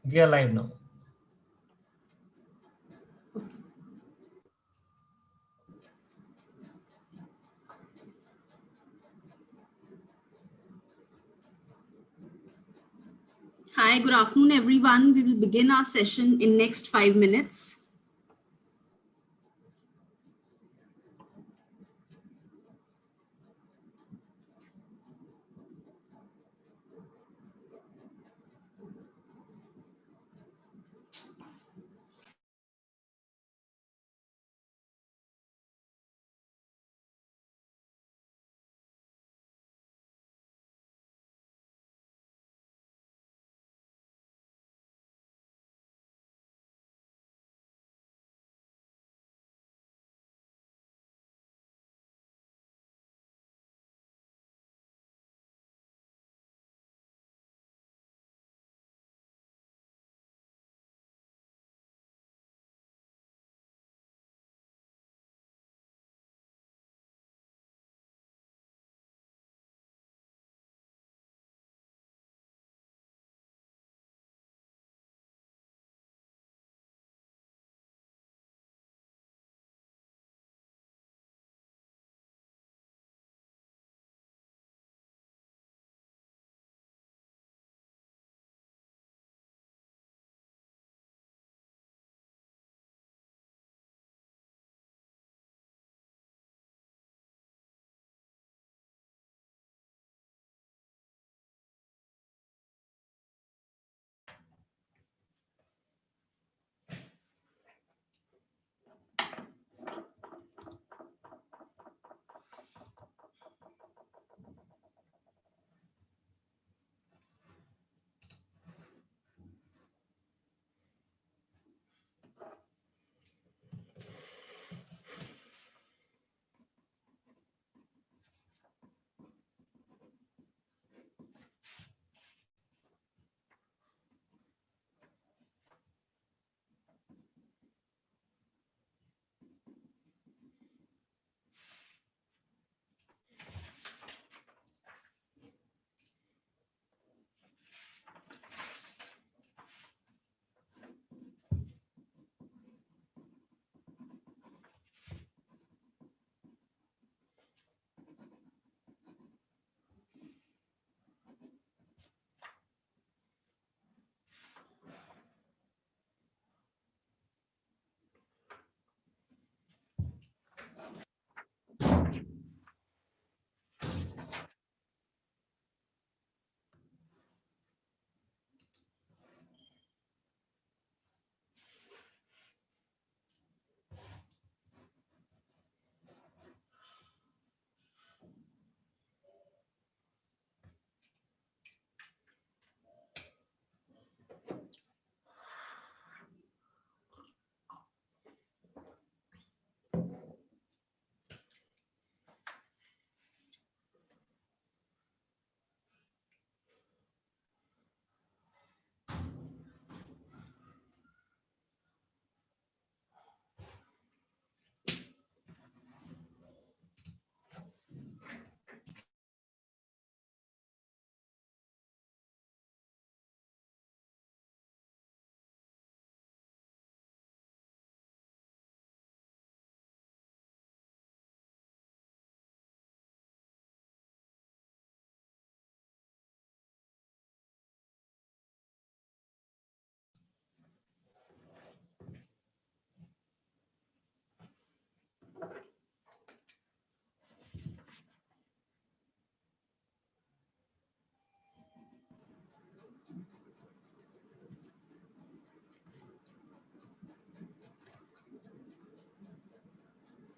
We are live now. Hi, good afternoon, everyone. We will begin our session in next 5 minutes.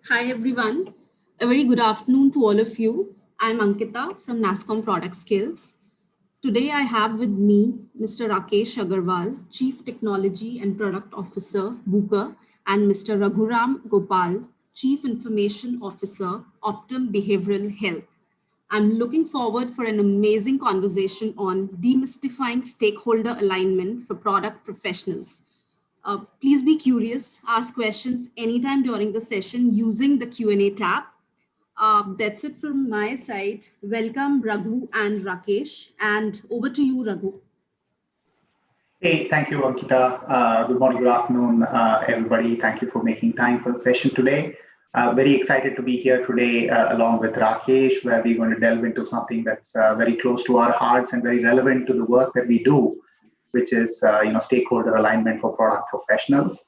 Hi, everyone. A very good afternoon to all of you. I'm Ankita from NASCOM Product Skills. Today, I have with me Mr. Rakesh Agarwal, Chief Technology and Product Officer, Buka, and Mr. Raghuram Gopal, Chief Information Officer, Optum Behavioral Health. I'm looking forward for an amazing conversation on demystifying stakeholder alignment for product professionals. Please be curious, ask questions anytime during the session using the Q&A tab. That's it from my side. Welcome, Raghu and Rakesh. And over to you, Raghu. Hey, thank you, Ankita. Good morning, good afternoon, everybody. Thank you for making time for the session today. Very excited to be here today along with Rakesh, where we're going to delve into something that's very close to our hearts and very relevant to the work that we do, which is stakeholder alignment for product professionals.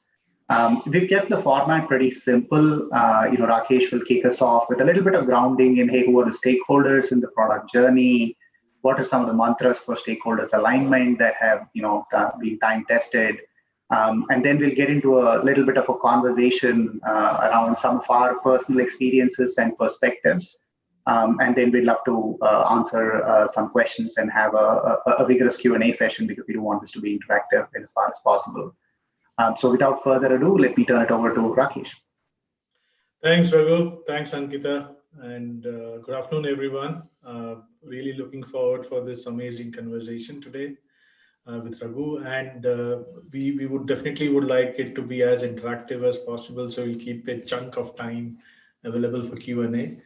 We've kept the format pretty simple. Rakesh will kick us off with a little bit of grounding in, hey, who are the stakeholders in the product journey? What are some of the mantras for stakeholders alignment that have been time tested? And then we'll get into a little bit of a conversation around some of our personal experiences and perspectives. And then we'd love to answer some questions and have a vigorous Q&A session because we do want this to be interactive as far as possible. So without further ado, let me turn it over to Rakesh. Thanks, Raghu. Thanks, Ankita. And good afternoon, everyone. Really looking forward for this amazing conversation today with Raghu. And we would definitely would like it to be as interactive as possible. So we'll keep a chunk of time available for Q&A.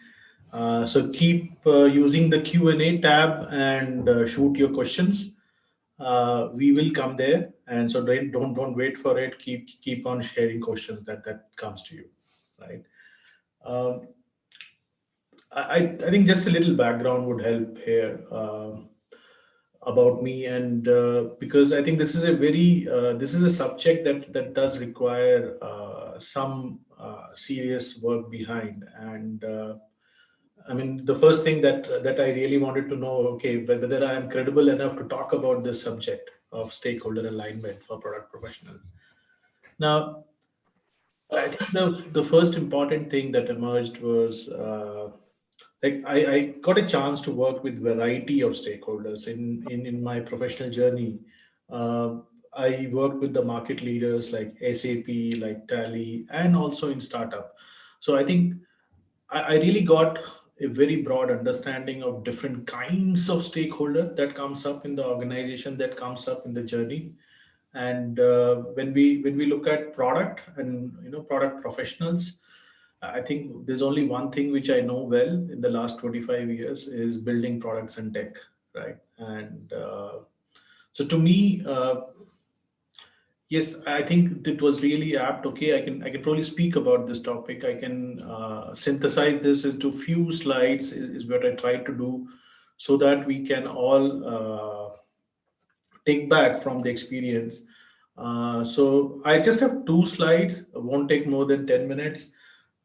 So keep using the Q&A tab and shoot your questions. We will come there, and so don't wait for it. Keep on sharing questions that comes to you, right? Um, I think just a little background would help here about me, and because I think this is a very this is a subject that does require some serious work behind, and I mean the first thing that I really wanted to know, okay, whether I am credible enough to talk about this subject of stakeholder alignment for product professionals. Now, I think the first important thing that emerged was like I got a chance to work with variety of stakeholders in my professional journey. Uh, I worked with the market leaders like SAP, like Tally, and also in startup. So I think I really got a very broad understanding of different kinds of stakeholder that comes up in the organization, that comes up in the journey. And when we look at product and product professionals, I think there's only one thing which I know well in the last 25 years is building products and tech, right? And so to me, yes, I think it was really apt. Okay, I can probably speak about this topic. I can synthesize this into few slides is what I try to do, so that we can all take back from the experience. So I just have two slides. It won't take more than 10 minutes.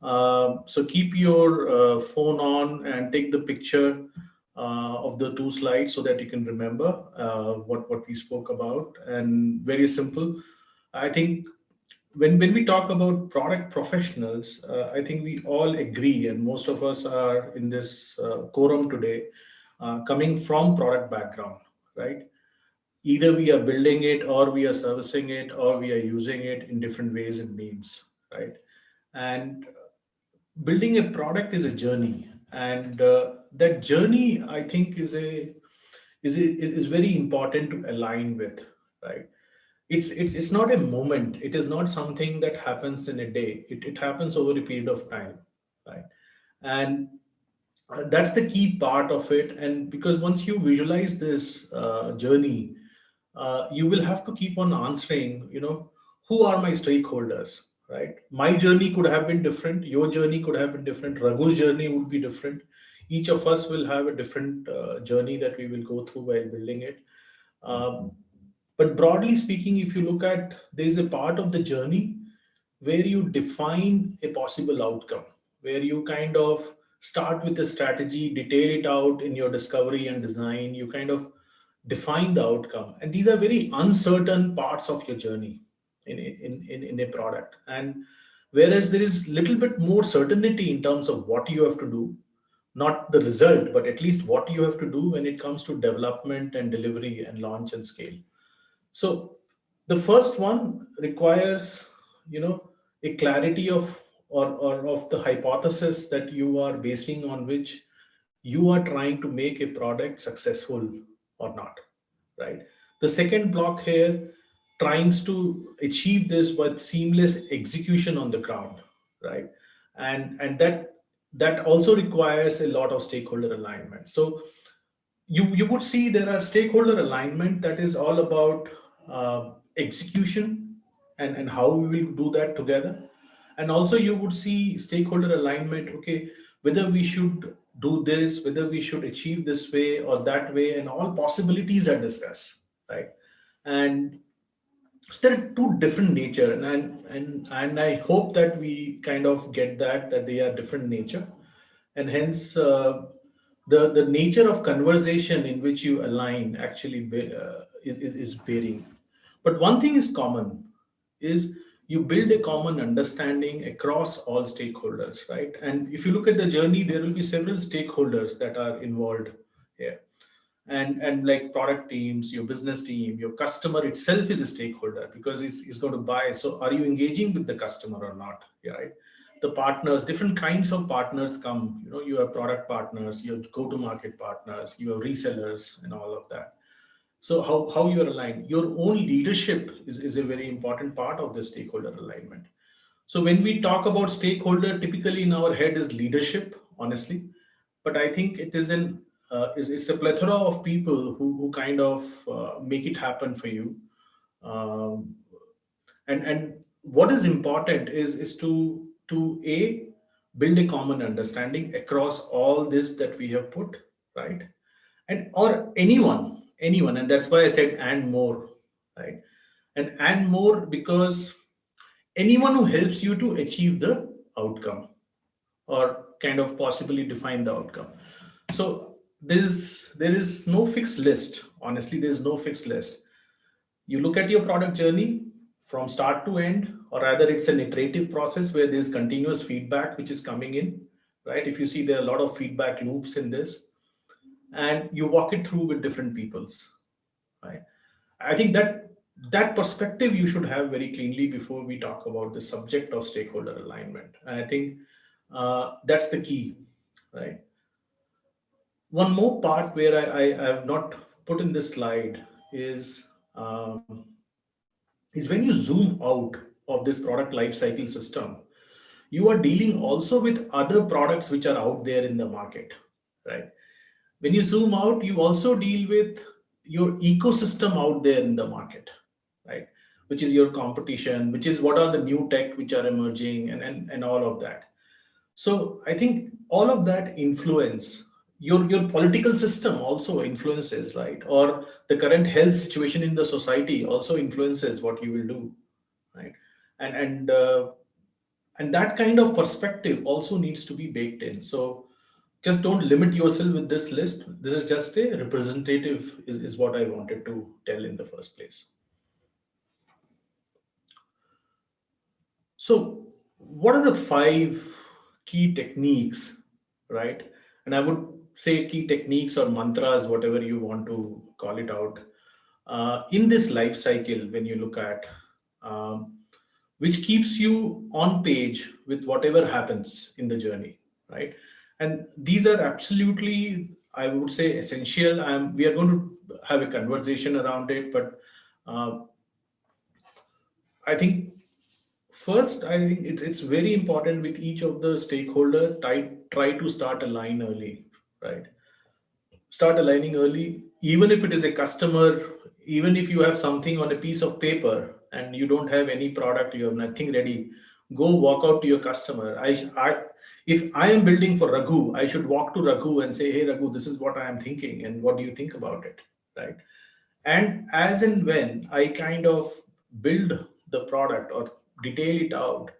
So keep your phone on and take the picture of the two slides so that you can remember what we spoke about. And very simple. I think when we talk about product professionals, I think we all agree, and most of us are in this quorum today, coming from product background, right? Either we are building it, or we are servicing it, or we are using it in different ways and means, right? And building a product is a journey, and that journey, I think, is very important to align with, right? It's not a moment. It is not something that happens in a day. It happens over a period of time, right? And that's the key part of it. And because once you visualize this journey, you will have to keep on answering, who are my stakeholders, right? My journey could have been different. Your journey could have been different. Raghu's journey would be different. Each of us will have a different journey that we will go through while building it. Um, but broadly speaking, if you look at, there's a part of the journey where you define a possible outcome, where you kind of start with a strategy, detail it out in your discovery and design, you kind of define the outcome. And these are very uncertain parts of your journey in a product. And whereas there is little bit more certainty in terms of what you have to do, not the result, but at least what you have to do when it comes to development and delivery and launch and scale. So the first one requires, a clarity of or of the hypothesis that you are basing on which you are trying to make a product successful or not, right? The second block here tries to achieve this with seamless execution on the ground, right? And that also requires a lot of stakeholder alignment. So you would see there are stakeholder alignment that is all about execution, and how we will do that together. And also you would see stakeholder alignment, okay, whether we should do this, whether we should achieve this way or that way, and all possibilities are discussed, right? And so there are two different nature, and I hope that we kind of get that they are different nature, and hence the nature of conversation in which you align actually is varying. But one thing is common, is you build a common understanding across all stakeholders, right? And if you look at the journey, there will be several stakeholders that are involved here. And like product teams, your business team, your customer itself is a stakeholder because he's going to buy. So are you engaging with the customer or not? Yeah, right. The partners, different kinds of partners come. You have product partners, you have go-to-market partners, you have resellers, and all of that. So how you are aligned, your own leadership is a very important part of the stakeholder alignment. So when we talk about stakeholder, typically in our head is leadership, honestly, but I think it is it's a plethora of people who kind of make it happen for you. Um, and what is important is to a build a common understanding across all this that we have put, right? And or anyone, and that's why I said and more, right? And more because anyone who helps you to achieve the outcome or kind of possibly define the outcome. So there is no fixed list. Honestly, there's no fixed list. You look at your product journey from start to end, or rather it's an iterative process where there's continuous feedback which is coming in, right? If you see, there are a lot of feedback loops in this, and you walk it through with different peoples, right? I think that perspective you should have very cleanly before we talk about the subject of stakeholder alignment. And I think that's the key, right? One more part where I have not put in this slide um, is when you zoom out of this product lifecycle system, you are dealing also with other products which are out there in the market, right? When you zoom out, you also deal with your ecosystem out there in the market, right? Which is your competition, which is what are the new tech which are emerging, and all of that. So I think all of that influence your political system also influences, right? Or the current health situation in the society also influences what you will do, right? And and that kind of perspective also needs to be baked in. So just don't limit yourself with this list. This is just a representative, is what I wanted to tell in the first place. So what are the 5 key techniques, right? And I would say key techniques or mantras, whatever you want to call it out, in this life cycle when you look at, which keeps you on page with whatever happens in the journey, right? And these are absolutely, I would say, essential. We are going to have a conversation around it, but uh, I think first, I think it's very important with each of the stakeholder, try to start align early, right? Start aligning early, even if it is a customer, even if you have something on a piece of paper and you don't have any product, you have nothing ready, go walk out to your customer. If I am building for Raghu, I should walk to Raghu and say, hey Raghu, this is what I am thinking and what do you think about it, right? And as and when I kind of build the product or detail it out,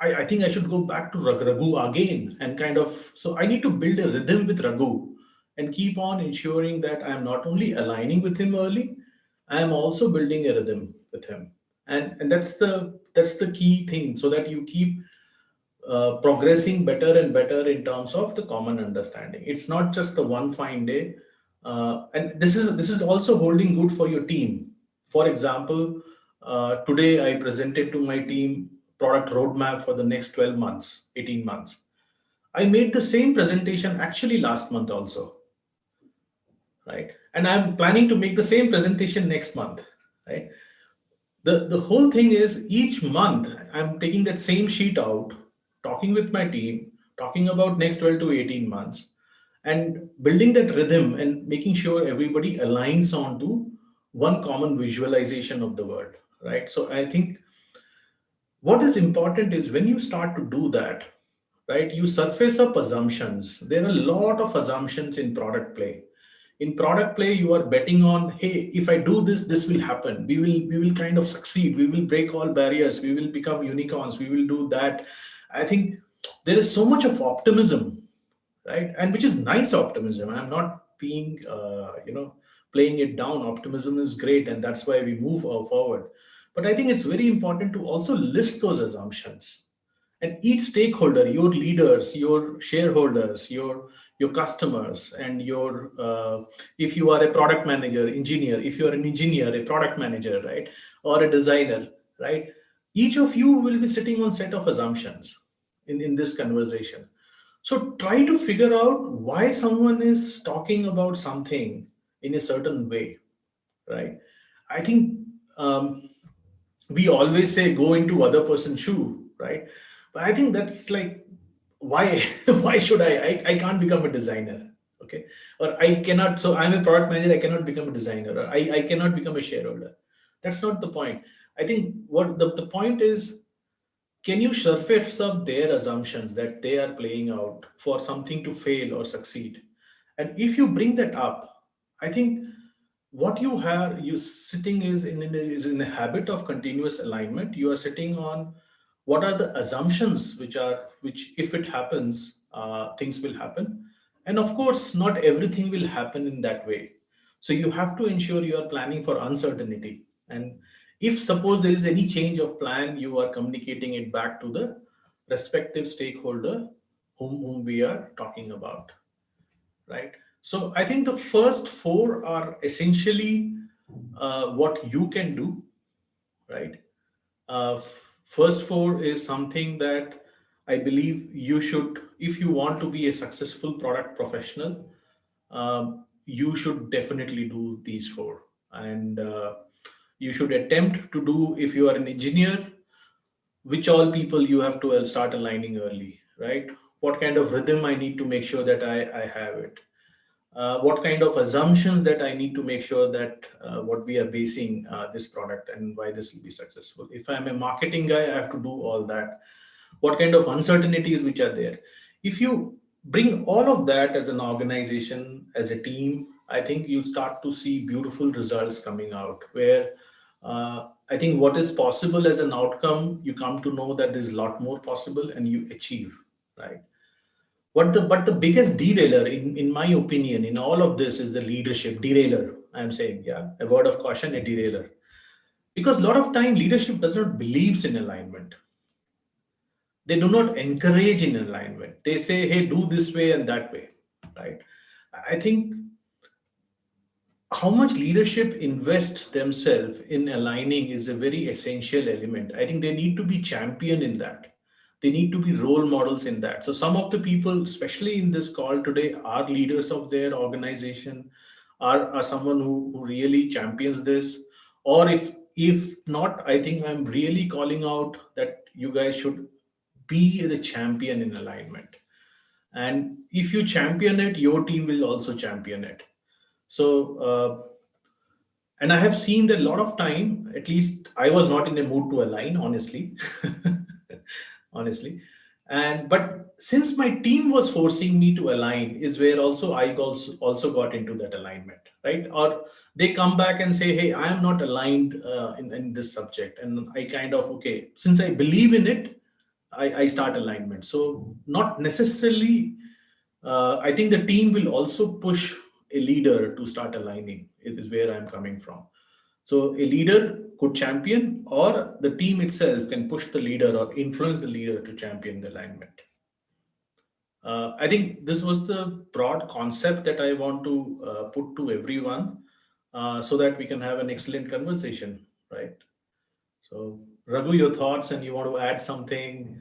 I think I should go back to Raghu again and kind of, so I need to build a rhythm with Raghu and keep on ensuring that I'm not only aligning with him early, I am also building a rhythm with him. And that's the key thing, so that you keep progressing better and better in terms of the common understanding. It's not just the one fine day. And this is also holding good for your team. For example, today I presented to my team product roadmap for the next 12 months, 18 months. I made the same presentation actually last month also, right? And I'm planning to make the same presentation next month, right? The whole thing is each month I'm taking that same sheet out, talking with my team, talking about next 12 to 18 months, and building that rhythm and making sure everybody aligns on to one common visualization of the world, right? So I think what is important is when you start to do that, right, you surface up assumptions. There are a lot of assumptions in product play. In product play, you are betting on, hey, if I do this, this will happen. We will kind of succeed. We will break all barriers. We will become unicorns. We will do that. I think there is so much of optimism, right? And which is nice optimism. I'm not being, playing it down. Optimism is great, and that's why we move forward. But I think it's very important to also list those assumptions. And each stakeholder, your leaders, your shareholders, your customers, and your if you are a product manager, engineer, if you are an engineer, a product manager, right, or a designer, right, each of you will be sitting on set of assumptions in this conversation. So try to figure out why someone is talking about something in a certain way, right? I think we always say go into other person's shoe, right? But I think that's like, why why should I can't become a designer, okay? Or I cannot, so I'm a product manager, I cannot become a designer, or I cannot become a shareholder. That's not the point. I think what the point is, can you surface up their assumptions that they are playing out for something to fail or succeed? And if you bring that up, I think what you have you sitting is in a habit of continuous alignment. You are sitting on what are the assumptions which if it happens, things will happen. And of course, not everything will happen in that way. So you have to ensure you are planning for uncertainty. And if suppose there is any change of plan, you are communicating it back to the respective stakeholder whom we are talking about, right? So I think the first four are essentially what you can do, right? First four is something that I believe you should, if you want to be a successful product professional, you should definitely do these four. And you should attempt to do, if you are an engineer, which all people you have to start aligning early, right? What kind of rhythm I need to make sure that I have it. What kind of assumptions that I need to make sure that what we are basing this product and why this will be successful. If I'm a marketing guy, I have to do all that. What kind of uncertainties which are there. If you bring all of that as an organization, as a team, I think you start to see beautiful results coming out where I think what is possible as an outcome, you come to know that there's a lot more possible and you achieve, right? But the biggest derailer, in my opinion, in all of this is the leadership derailer. I'm saying, yeah, a word of caution, a derailer. Because a lot of time leadership does not believes in alignment. They do not encourage in alignment. They say, hey, do this way and that way, right? I think how much leadership invests themselves in aligning is a very essential element. I think they need to be champion in that. They need to be role models in that. So some of the people, especially in this call today, are leaders of their organization, are someone who really champions this. Or if not, I think I'm really calling out that you guys should be the champion in alignment. And if you champion it, your team will also champion it. So, and I have seen that a lot of time, at least I was not in a mood to align, honestly, honestly. But since my team was forcing me to align, is where also I also got into that alignment, right? Or they come back and say, hey, I am not aligned in this subject. And I kind of, okay, since I believe in it, I start alignment. So not necessarily, I think the team will also push a leader to start aligning. It is where I'm coming from. So a leader could champion, or the team itself can push the leader or influence the leader to champion the alignment. I think this was the broad concept that I want to put to everyone so that we can have an excellent conversation, right? So Raghu, your thoughts, and you want to add something,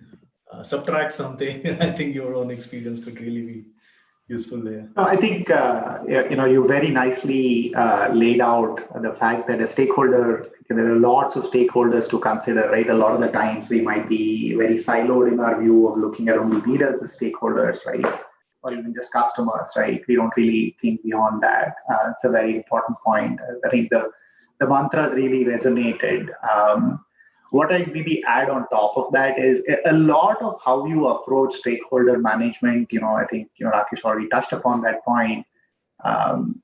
subtract something. I think your own experience could really be useful there. No, I think you very nicely laid out the fact that a stakeholder, there are lots of stakeholders to consider, right? A lot of the times we might be very siloed in our view of looking at only leaders as stakeholders, right? Or even just customers, right? We don't really think beyond that. It's a very important point. I think the mantras really resonated. What I'd maybe add on top of that is a lot of how you approach stakeholder management. I think Rakesh already touched upon that point. Um,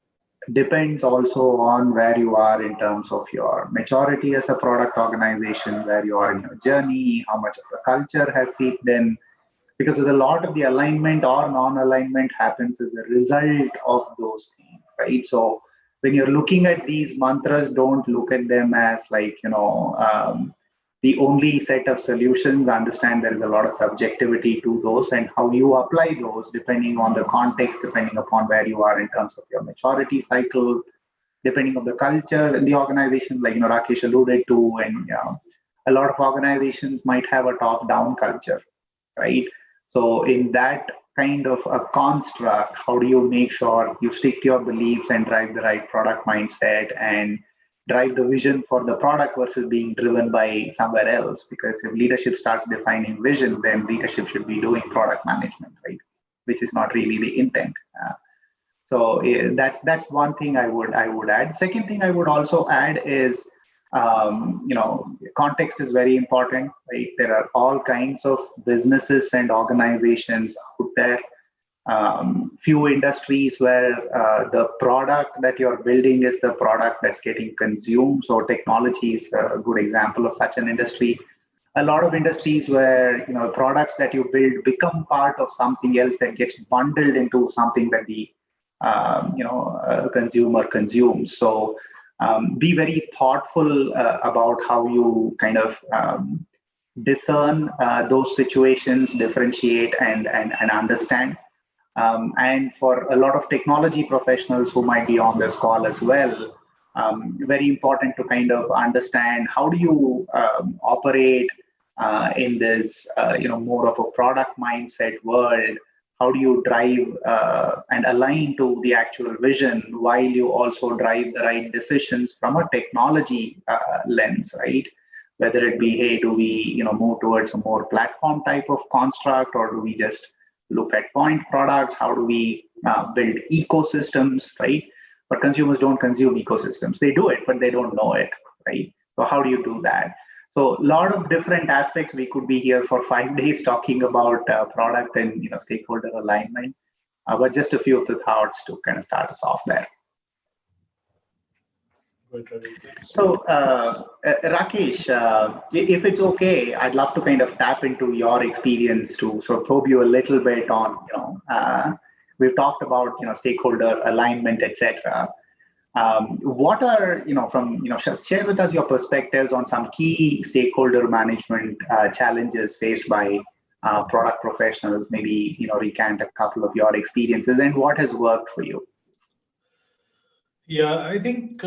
Depends also on where you are in terms of your maturity as a product organization, where you are in your journey, how much of the culture has seeped in, because a lot of the alignment or non-alignment happens as a result of those things, right? So when you're looking at these mantras, don't look at them as like, the only set of solutions. Understand there is a lot of subjectivity to those, and how you apply those depending on the context, depending upon where you are in terms of your maturity cycle, depending on the culture and the organization, like Rakesh alluded to. And a lot of organizations might have a top-down culture, right? So in that kind of a construct, how do you make sure you stick to your beliefs and drive the right product mindset and drive the vision for the product versus being driven by somewhere else? Because if leadership starts defining vision, then leadership should be doing product management, right? Which is not really the intent. So that's one thing I would add. Second thing I would also add is, context is very important, right? There are all kinds of businesses and organizations out there. Few industries where the product that you're building is the product that's getting consumed. So technology is a good example of such an industry. A lot of industries where products that you build become part of something else that gets bundled into something that the consumer consumes. So be very thoughtful about how you kind of discern those situations, differentiate and understand. And for a lot of technology professionals who might be on this call as well, very important to kind of understand how do you operate in this more of a product mindset world. How do you drive and align to the actual vision while you also drive the right decisions from a technology lens, right? Whether it be, hey, do we move towards a more platform type of construct, or do we just look at point products? How do we build ecosystems, right? But consumers don't consume ecosystems. They do it, but they don't know it, right? So how do you do that? So a lot of different aspects. We could be here for 5 days talking about product and stakeholder alignment, but just a few of the thoughts to kind of start us off there. So Rakesh, if it's okay, I'd love to kind of tap into your experience to sort of probe you a little bit on, we've talked about stakeholder alignment, etc. What are, share with us your perspectives on some key stakeholder management challenges faced by product professionals. Maybe, recant a couple of your experiences and what has worked for you. Yeah, I think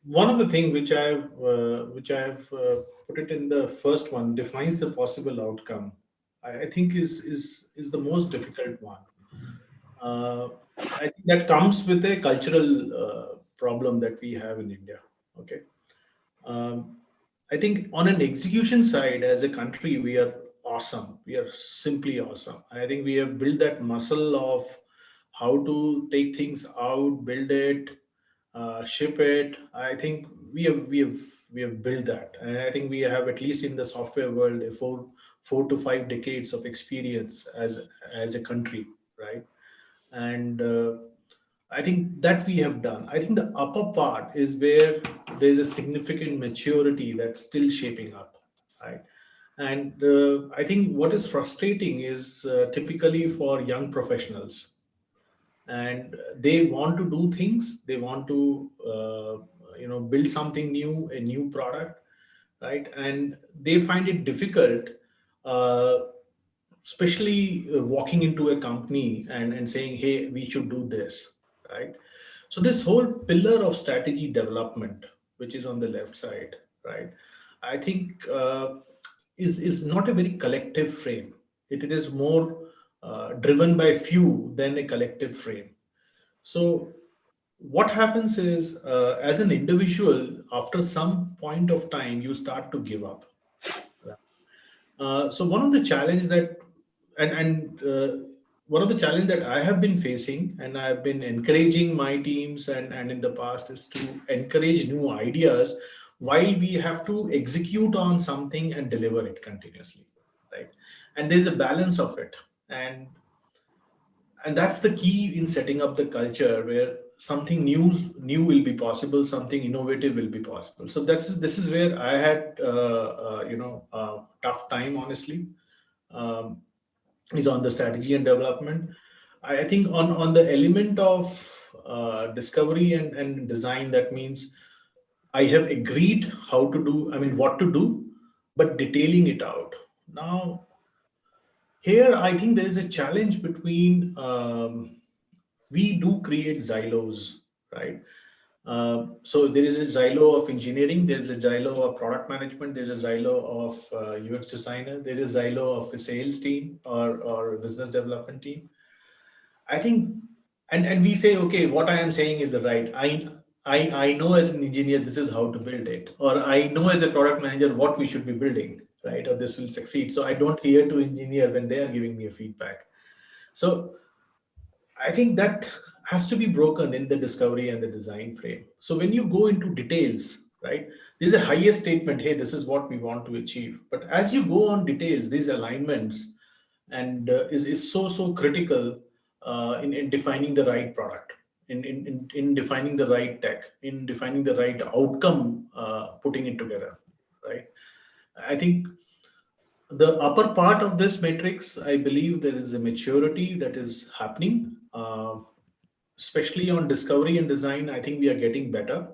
one of the things which I've put it in the first one, defines the possible outcome, I think is the most difficult one. I think that comes with a cultural problem that we have in India. Okay, I think on an execution side, as a country, we are awesome. We are simply awesome. I think we have built that muscle of how to take things out, build it, ship it. I think we have built that, and I think we have, at least in the software world, a four to 5 decades of experience as a country, right? And I think that we have done. I think the upper part is where there's a significant maturity that's still shaping up, right? And I think what is frustrating is typically for young professionals, and they want to do things, they want to build something new, a new product, right? And they find it difficult, especially walking into a company and saying, hey, we should do this, right? So this whole pillar of strategy development, which is on the left side, right, I think is not a very collective frame. It is more driven by few than a collective frame. So what happens is, as an individual, after some point of time, you start to give up. So one of the challenges that, and one of the challenges that I have been facing, and I've been encouraging my teams and in the past, is to encourage new ideas while we have to execute on something and deliver it continuously, right? And there's a balance of it. And that's the key in setting up the culture where something new will be possible, something innovative will be possible. So this is where I had tough time, honestly, is on the strategy and development. I think on the element of discovery and design, that means I have agreed how to do, I mean, what to do, but detailing it out. Now, here, I think there is a challenge between, we do create silos, right? So there is a silo of engineering, there's a silo of product management, there's a silo of UX designer, there's a silo of a sales team or a business development team. I think, and we say, okay, what I am saying is the right. I know as an engineer, this is how to build it, or I know as a product manager what we should be building, right? Or this will succeed. So I don't hear to engineer when they are giving me a feedback. So I think that has to be broken in the discovery and the design frame. So when you go into details, right, there's a highest statement, hey, this is what we want to achieve. But as you go on details, these alignments and is so critical in defining the right product, in defining the right tech, in defining the right outcome, putting it together, right? I think the upper part of this matrix, I believe there is a maturity that is happening, especially on discovery and design. I think we are getting better,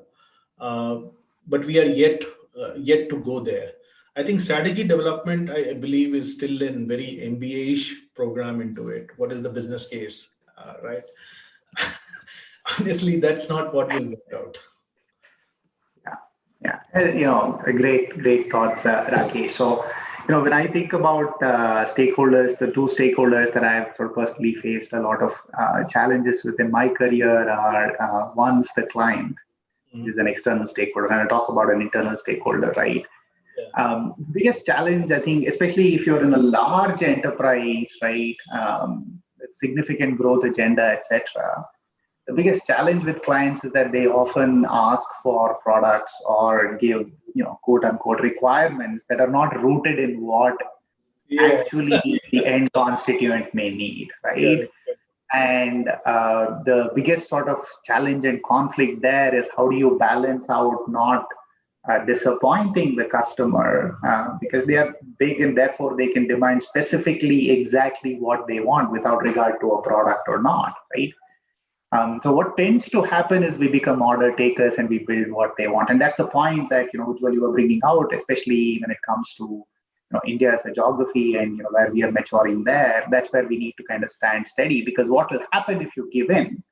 but we are yet to go there. I think strategy development, I believe, is still in very MBA-ish program into it. What is the business case, right? Honestly, that's not what will work out. Yeah. Great thoughts, Rakesh. So, when I think about stakeholders, the two stakeholders that I've sort of personally faced a lot of challenges within my career are one's the client, which is an external stakeholder, and I'll talk about an internal stakeholder, right? Biggest challenge, I think, especially if you're in a large enterprise, right, with significant growth agenda, etc. The biggest challenge with clients is that they often ask for products or give, quote unquote, requirements that are not rooted in what actually the end constituent may need, right? And the biggest sort of challenge and conflict there is how do you balance out not disappointing the customer because they are big and therefore they can demand specifically exactly what they want without regard to a product or not, right? So what tends to happen is we become order takers and we build what they want. And that's the point that, Ujjwal, you were bringing out, especially when it comes to, India as a geography and, where we are maturing there. That's where we need to kind of stand steady, because what will happen if you give in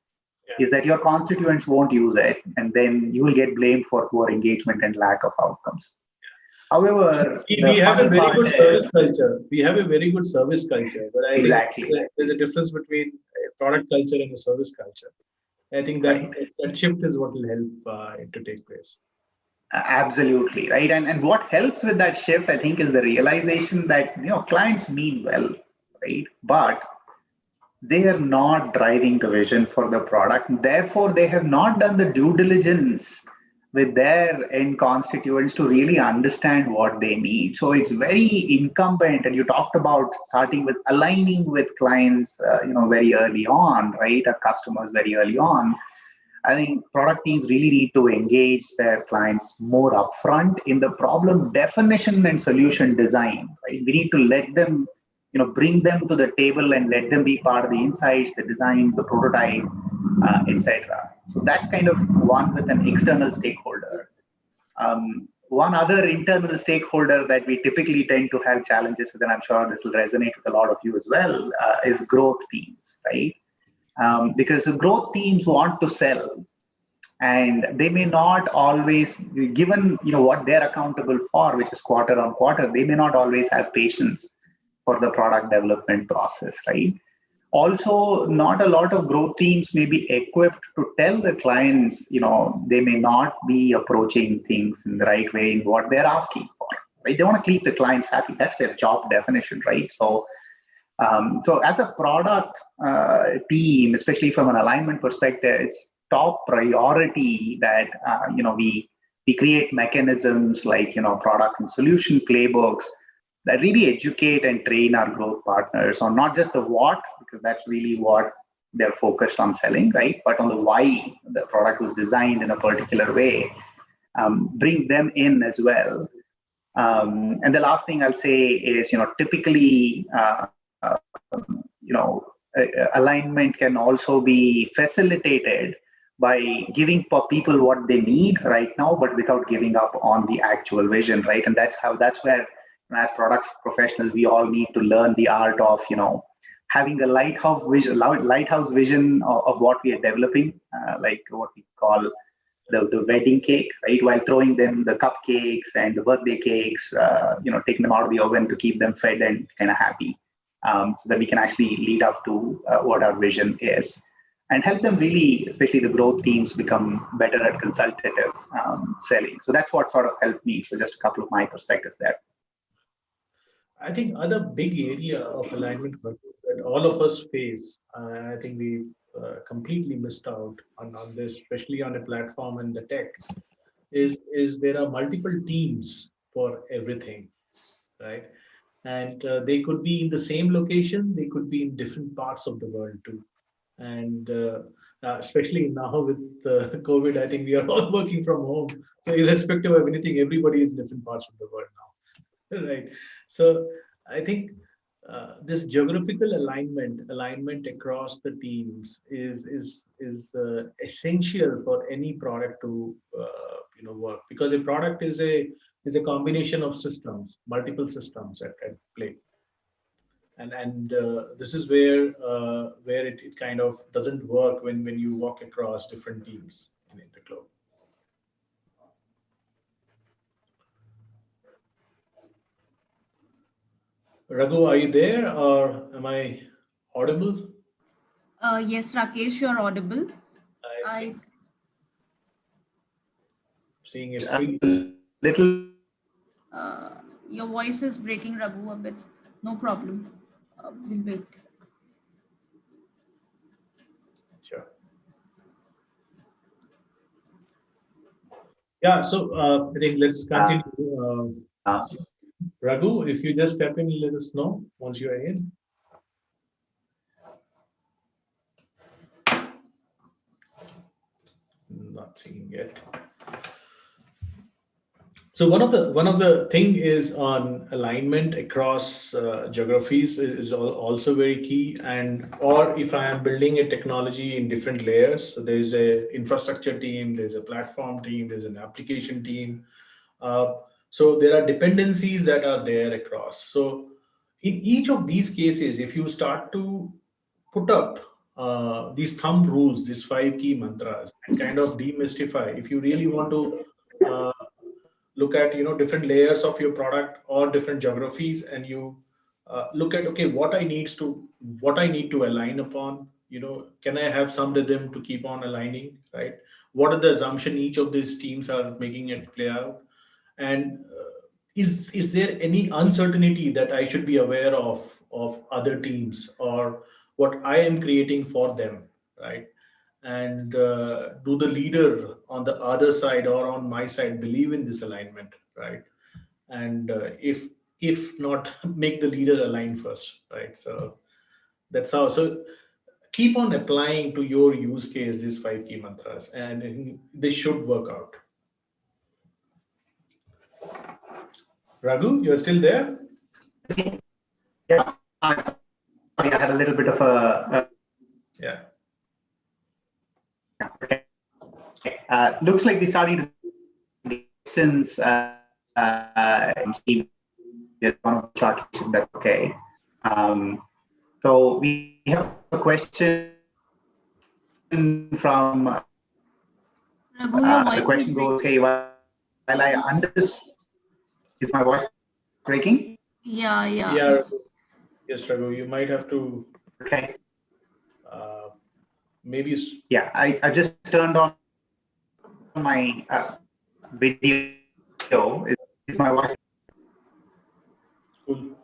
is that your constituents won't use it, and then you will get blamed for poor engagement and lack of outcomes. However, we have a very good service culture. We have a very good service culture, but I think there's a difference between a product culture and a service culture. I think that that shift is what will help it to take place. Absolutely, right. And what helps with that shift, I think, is the realization that clients mean well, right? But they are not driving the vision for the product. Therefore, they have not done the due diligence with their end constituents to really understand what they need. So it's very incumbent, and you talked about starting with aligning with clients, very early on, right? Our customers very early on. I think product teams really need to engage their clients more upfront in the problem definition and solution design, right? We need to let them, bring them to the table and let them be part of the insights, the design, the prototype, etc. So that's kind of one with an external stakeholder. One other internal stakeholder that we typically tend to have challenges with, and I'm sure this will resonate with a lot of you as well, is growth teams, right? Because the growth teams want to sell, and they may not always, given what they're accountable for, which is quarter on quarter, they may not always have patience for the product development process, right? Also, not a lot of growth teams may be equipped to tell the clients, they may not be approaching things in the right way in what they're asking for, right? They want to keep the clients happy. That's their job definition, right? So So as a product team, especially from an alignment perspective, it's top priority that we create mechanisms like product and solution playbooks that really educate and train our growth partners on not just the what, because that's really what they're focused on selling, right? But on the why the product was designed in a particular way. Bring them in as well. And the last thing I'll say is, typically, alignment can also be facilitated by giving people what they need right now, but without giving up on the actual vision, right? And that's where, as product professionals, we all need to learn the art of, having a lighthouse vision of what we are developing, like what we call the wedding cake, right? While throwing them the cupcakes and the birthday cakes, taking them out of the oven to keep them fed and kind of happy, so that we can actually lead up to what our vision is, and help them really, especially the growth teams, become better at consultative selling. So that's what sort of helped me. So just a couple of my perspectives there. I think other big area of alignment that all of us face, I think we completely missed out on this, especially on a platform and the tech, is there are multiple teams for everything, right? And they could be in the same location, they could be in different parts of the world too. And especially now with COVID, I think we are all working from home. So irrespective of anything, everybody is in different parts of the world now, right? So I think this geographical alignment across the teams is essential for any product to work, because a product is a combination of systems, multiple systems at play, and this is where it kind of doesn't work when you walk across different teams in the globe. Raghu, are you there, or am I audible? Yes, Rakesh, you're audible. Seeing it little. Your voice is breaking, Raghu, a bit. No problem. We'll wait. Sure. Yeah, so I think let's continue. Raghu, if you just step in, let us know once you are in. Not seeing it. So one of the thing is on alignment across geographies is also very key. And or if I am building a technology in different layers, so there's a infrastructure team, there's a platform team, there's an application team. So there are dependencies that are there across. So in each of these cases, if you start to put up these thumb rules, these 5 key mantras, and kind of demystify, if you really want to look at different layers of your product or different geographies, and you look at, okay, what I need to align upon, can I have some rhythm to keep on aligning, right? What are the assumption each of these teams are making it play out, and is there any uncertainty that I should be aware of other teams, or what I am creating for them, right? And do the leader on the other side or on my side believe in this alignment, right? And if not, make the leader align first, right? So that's how. So keep on applying to your use case these 5 key mantras, and I think they should work out. Raghu, you're still there? Yeah, I had a little bit of a yeah. Okay. Looks like we started since one of the charts. That's okay. So we have a question from Raghu, your voice the question goes, hey, while I understand, is my voice breaking? Yeah. Yes, Raghu, you might have to. Okay. Maybe. Yeah, I just turned on my video. Is my voice? Cool.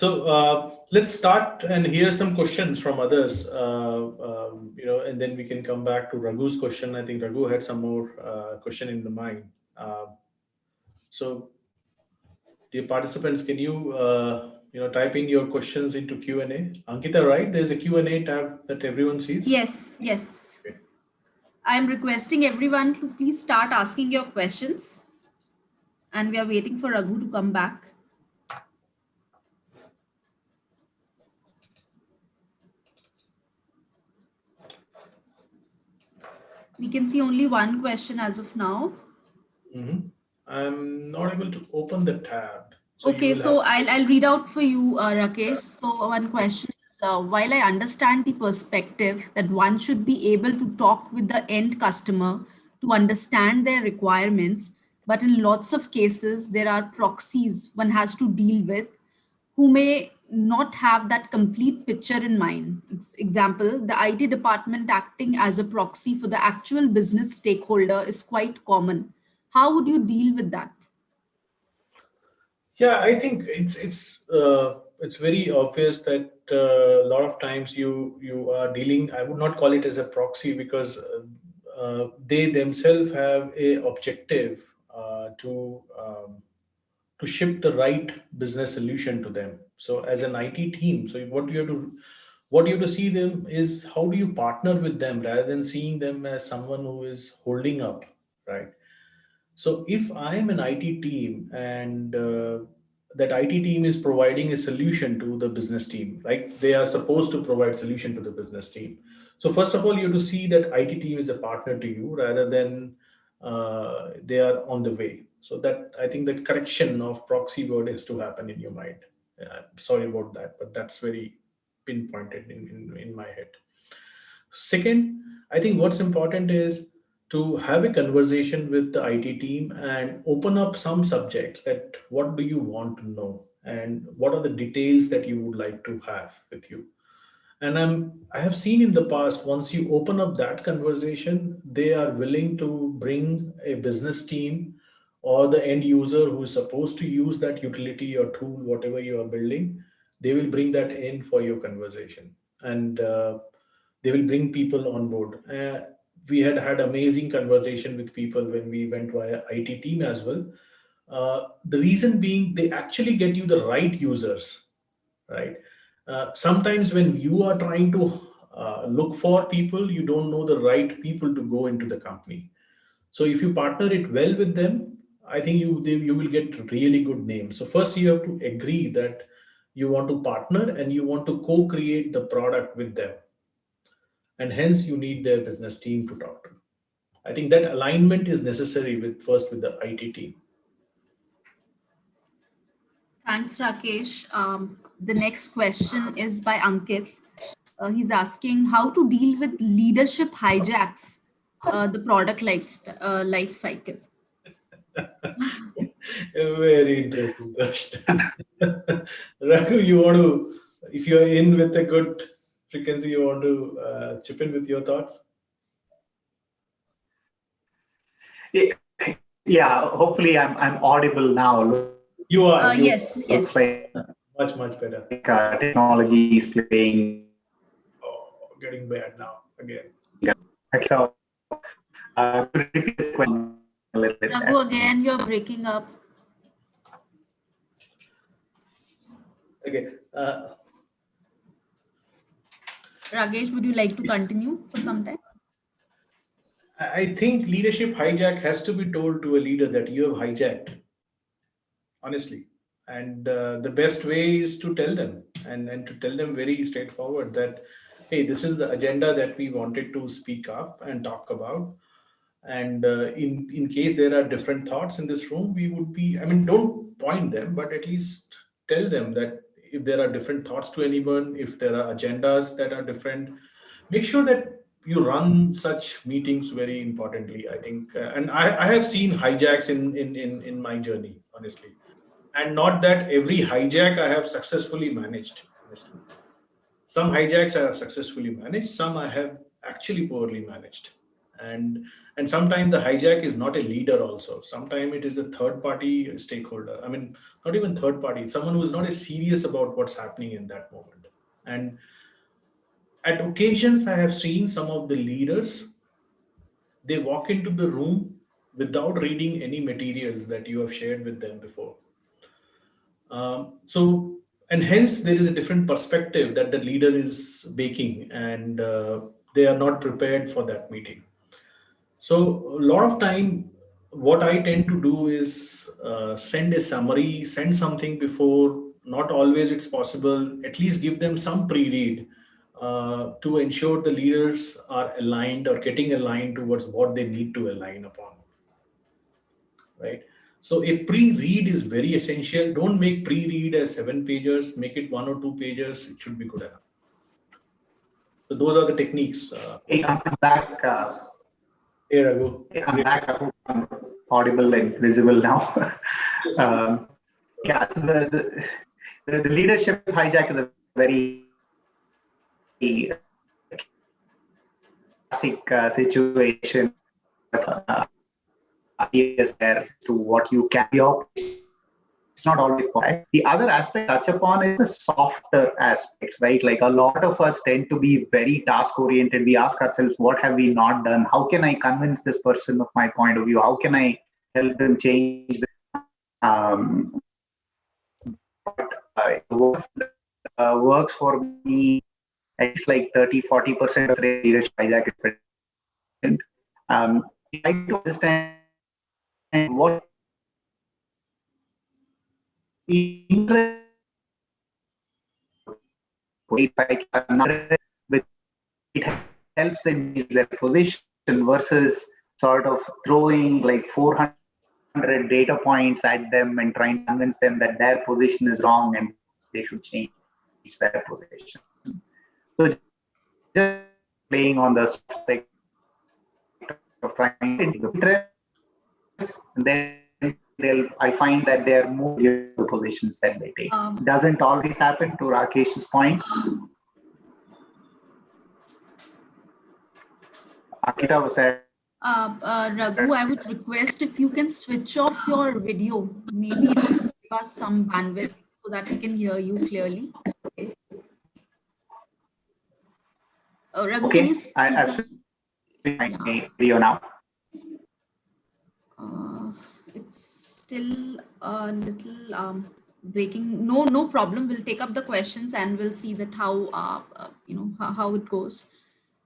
So let's start and hear some questions from others, and then we can come back to Raghu's question. I think Raghu had some more question in the mind. So, dear participants, can you type in your questions into Q&A? Ankita, right? There's a Q&A tab that everyone sees. Yes, yes. Okay. I'm requesting everyone to please start asking your questions. And we are waiting for Raghu to come back. We can see only one question as of now. I'm not able to open the tab. So I'll read out for you, Rakesh. So one question is, while I understand the perspective that one should be able to talk with the end customer to understand their requirements, but in lots of cases, there are proxies one has to deal with who may not have that complete picture in mind. Example, the IT department acting as a proxy for the actual business stakeholder is quite common. How would you deal with that? Yeah, I think it's very obvious that a lot of times you are dealing. I would not call it as a proxy because they themselves have a objective to ship the right business solution to them. So as an IT team, so what you have to see them is how do you partner with them rather than seeing them as someone who is holding up, right? So if I am an IT team and that IT team is providing a solution to the business team, like they are supposed to provide solution to the business team. So first of all, you have to see that IT team is a partner to you rather than they are on the way. So that I think that correction of proxy word has to happen in your mind. Sorry about that, but that's very pinpointed in my head. Second, I think what's important is to have a conversation with the IT team and open up some subjects that what do you want to know and what are the details that you would like to have with you. And I have seen in the past, once you open up that conversation, they are willing to bring a business team or the end user who is supposed to use that utility or tool, whatever you are building, they will bring that in for your conversation. And they will bring people on board. We had amazing conversation with people when we went via IT team as well. The reason being they actually get you the right users, right? Sometimes when you are trying to look for people, you don't know the right people to go into the company. So if you partner it well with them, I think you will get really good names. So first you have to agree that you want to partner and you want to co-create the product with them, and hence you need their business team to talk to. I think that alignment is necessary with the IT team. Thanks, Rakesh. The next question is by Ankit. He's asking how to deal with leadership hijacks, the product life cycle. A very interesting question. Raghu, if you're in with a good frequency, you want to chip in with your thoughts? Yeah, hopefully I'm audible now. You are. Yes. Like, much better. Technology is playing. Oh, getting bad now again. So, repeat the question a little bit. Raghu, again, you're breaking up. Okay. Rakesh, would you like to continue for some time? I think leadership hijack has to be told to a leader that you have hijacked, honestly. And the best way is to tell them and to tell them very straightforward that, hey, this is the agenda that we wanted to speak up and talk about. And in case there are different thoughts in this room, we would be, don't point them, but at least tell them that if there are different thoughts to anyone, if there are agendas that are different, make sure that you run such meetings very importantly, I think. And I have seen hijacks in my journey, honestly. And not that every hijack I have successfully managed, honestly. Some hijacks I have successfully managed, some I have actually poorly managed. And sometimes the hijack is not a leader also. Sometimes it is a third party stakeholder. I mean, not even third party, someone who is not as serious about what's happening in that moment. And at occasions, I have seen some of the leaders, they walk into the room without reading any materials that you have shared with them before. And hence there is a different perspective that the leader is baking, and they are not prepared for that meeting. So a lot of time, what I tend to do is send a summary, send something before. Not always it's possible. At least give them some pre-read to ensure the leaders are aligned or getting aligned towards what they need to align upon. Right. So a pre-read is very essential. Don't make pre-read as 7 pages. Make it 1 or 2 pages. It should be good enough. So those are the techniques. Hey, I'm back. Here I go. I'm back. I hope I'm audible and visible now. Yeah, so the leadership hijack is a very classic situation. Ideas there to what you can be of. It's not always correct. The other aspect touch upon is the softer aspects, right? Like a lot of us tend to be very task oriented. We ask ourselves, what have we not done? How can I convince this person of my point of view? How can I help them change? What works for me, it's like 30-40% of leadership hijack is present. Try to understand what interest with it helps them use their position versus sort of throwing like 400 data points at them and trying to convince them that their position is wrong and they should change their position. So just playing on the aspect of trying to the interest, then I find that they're more the positions that they take. Doesn't always happen, to Rakesh's point. Akita was there. Raghu, I would request if you can switch off your video, maybe it will give us some bandwidth so that we can hear you clearly. Raghu, Okay, can you I've switched my video now. It's still a little breaking. No problem. We'll take up the questions and we'll see that how how it goes.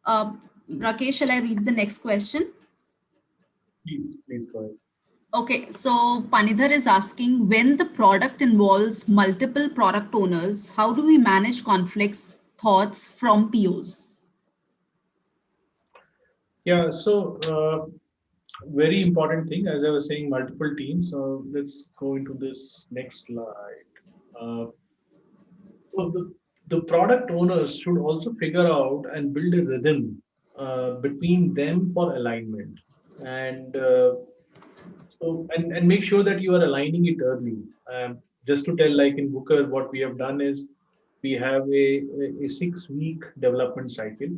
Rakesh, shall I read the next question? Please go ahead. Okay, so Panidhar is asking, when the product involves multiple product owners, how do we manage conflicts, thoughts from POs? Yeah, so very important thing, as I was saying, multiple teams. So let's go into this next slide. So the product owners should also figure out and build a rhythm between them for alignment, and and make sure that you are aligning it early. Just to tell, like in Booker, what we have done is we have a 6-week development cycle.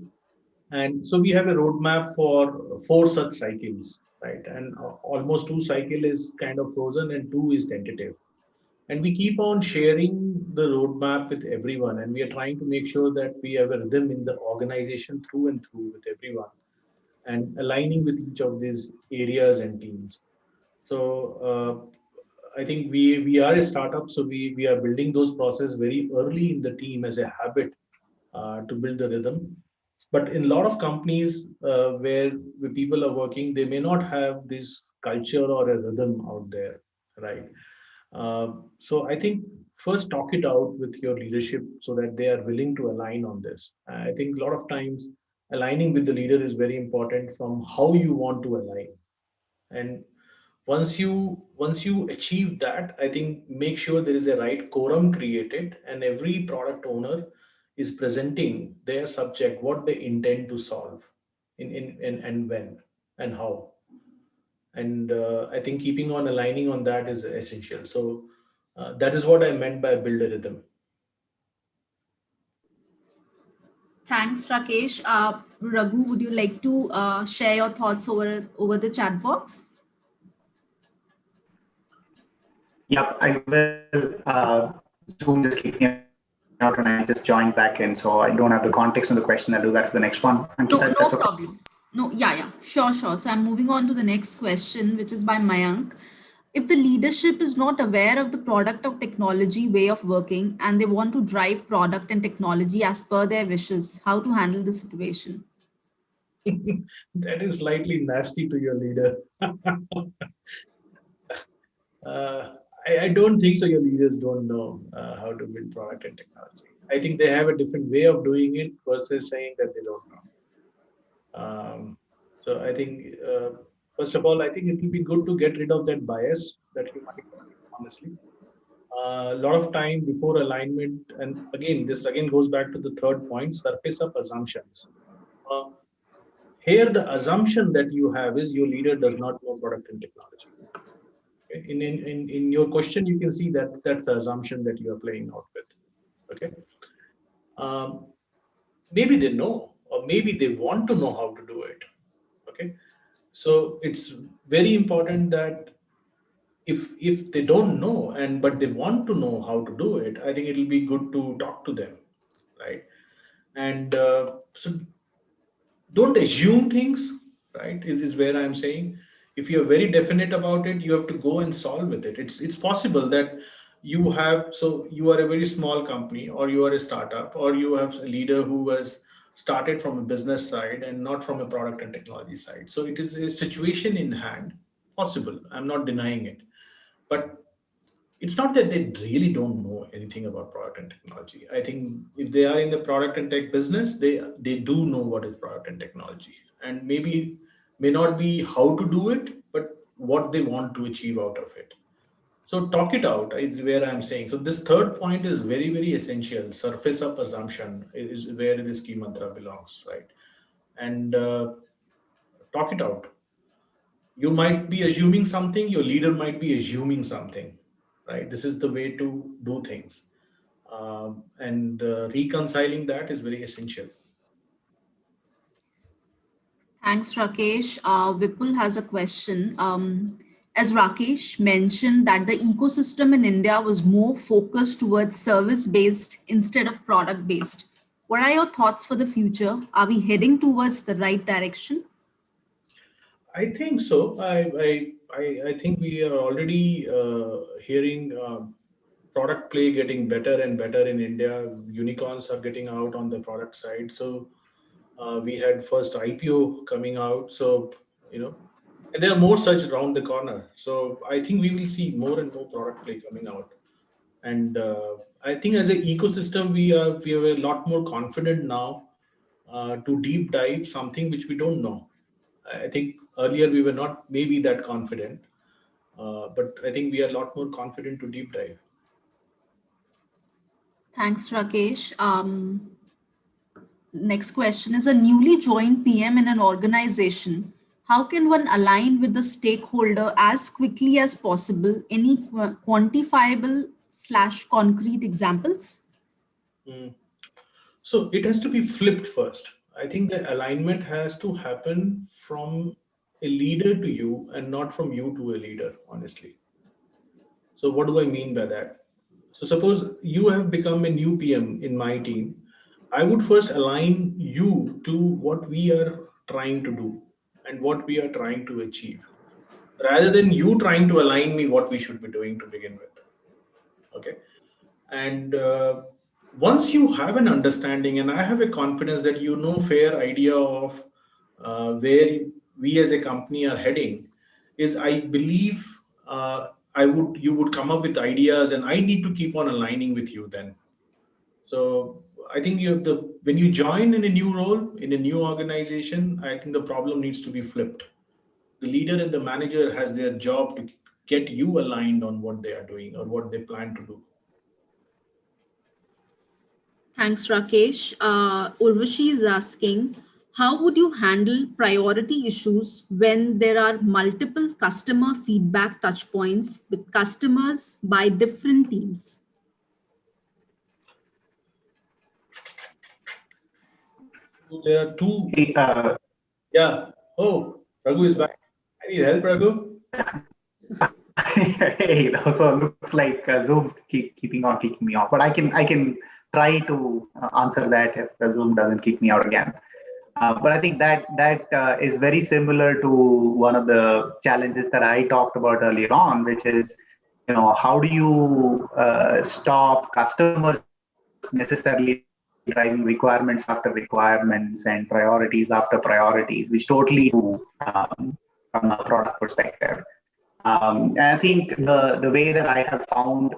And so we have a roadmap for 4 such cycles, right? And almost 2 cycle is kind of frozen and 2 is tentative. And we keep on sharing the roadmap with everyone. And we are trying to make sure that we have a rhythm in the organization through and through with everyone and aligning with each of these areas and teams. So I think we are a startup, so we are building those processes very early in the team as a habit to build the rhythm. But in a lot of companies where people are working, they may not have this culture or a rhythm out there, right? So I think first talk it out with your leadership so that they are willing to align on this. I think a lot of times aligning with the leader is very important from how you want to align. And once you achieve that, I think make sure there is a right quorum created and every product owner is presenting their subject, what they intend to solve in and when and how. And I think keeping on aligning on that is essential. So that is what I meant by build a rhythm. Thanks, Rakesh. Raghu, would you like to share your thoughts over the chat box? Yep, I will. Zoom just kicked me out and I just joined back in, so I don't have the context on the question. I'll do that for the next one. Ankita, No problem. No, yeah, sure. So I'm moving on to the next question, which is by Mayank. If the leadership is not aware of the product or technology way of working and they want to drive product and technology as per their wishes, how to handle the situation? That is slightly nasty to your leader. uh, I don't think so. Your leaders don't know how to build product and technology. I think they have a different way of doing it versus saying that they don't know. So I think, first of all, I think it will be good to get rid of that bias that you might have, honestly. A lot of time before alignment, and again, this again goes back to the third point, surface of assumptions. Uh, Here, the assumption that you have is your leader does not know product and technology. Okay? In your question, you can see that that's the assumption that you are playing out with. Okay. Um, Maybe they know, or maybe they want to know how to do it. Okay. So it's very important that if they don't know and but they want to know how to do it, I think it'll be good to talk to them, right? And so don't assume things, right? Is where I'm saying. If you're very definite about it, you have to go and solve with it. It's possible that you are a very small company, or you are a startup, or you have a leader who has started from a business side and not from a product and technology side. So it is a situation in hand, possible. I'm not denying it, but it's not that they really don't know anything about product and technology. I think if they are in the product and tech business, they do know what is product and technology, and maybe may not be how to do it, but what they want to achieve out of it. So talk it out is where I'm saying. So this third point is very, very essential. Surface up assumption is where this key mantra belongs, right? And talk it out. You might be assuming something, your leader might be assuming something, right? This is the way to do things. And reconciling that is very essential. Thanks, Rakesh. Vipul has a question. As Rakesh mentioned that the ecosystem in India was more focused towards service-based instead of product-based. What are your thoughts for the future? Are we heading towards the right direction? I think so. I think we are already hearing product play getting better and better in India. Unicorns are getting out on the product side. So we had first IPO coming out. So, and there are more such around the corner. So I think we will see more and more product play coming out. And I think as an ecosystem, we are a lot more confident now to deep dive something which we don't know. I think earlier we were not maybe that confident, but I think we are a lot more confident to deep dive. Thanks, Rakesh. Next question is a newly joined PM in an organization. How can one align with the stakeholder as quickly as possible? Any quantifiable / concrete examples? Mm. So it has to be flipped first. I think the alignment has to happen from a leader to you and not from you to a leader, honestly. So what do I mean by that? So suppose you have become a new PM in my team. I would first align you to what we are trying to do and what we are trying to achieve, rather than you trying to align me what we should be doing to begin with. Okay. And once you have an understanding, and I have a confidence that you know fair idea of where we as a company are heading, is I believe you would come up with ideas, and I need to keep on aligning with you then. So I think when you join in a new role in a new organization, I think the problem needs to be flipped. The leader and the manager has their job to get you aligned on what they are doing or what they plan to do. Thanks, Rakesh. Urvashi is asking, how would you handle priority issues when there are multiple customer feedback touchpoints with customers by different teams? So there are two. Hey, Yeah. Oh, Raghu is back. I need help, Raghu. hey, so looks like Zoom's keeping on kicking me off, but I can try to answer that if the Zoom doesn't kick me out again. But I think that is very similar to one of the challenges that I talked about earlier on, which is, how do you stop customers necessarily driving requirements after requirements and priorities after priorities, which totally from a product perspective. And I think the way that I have found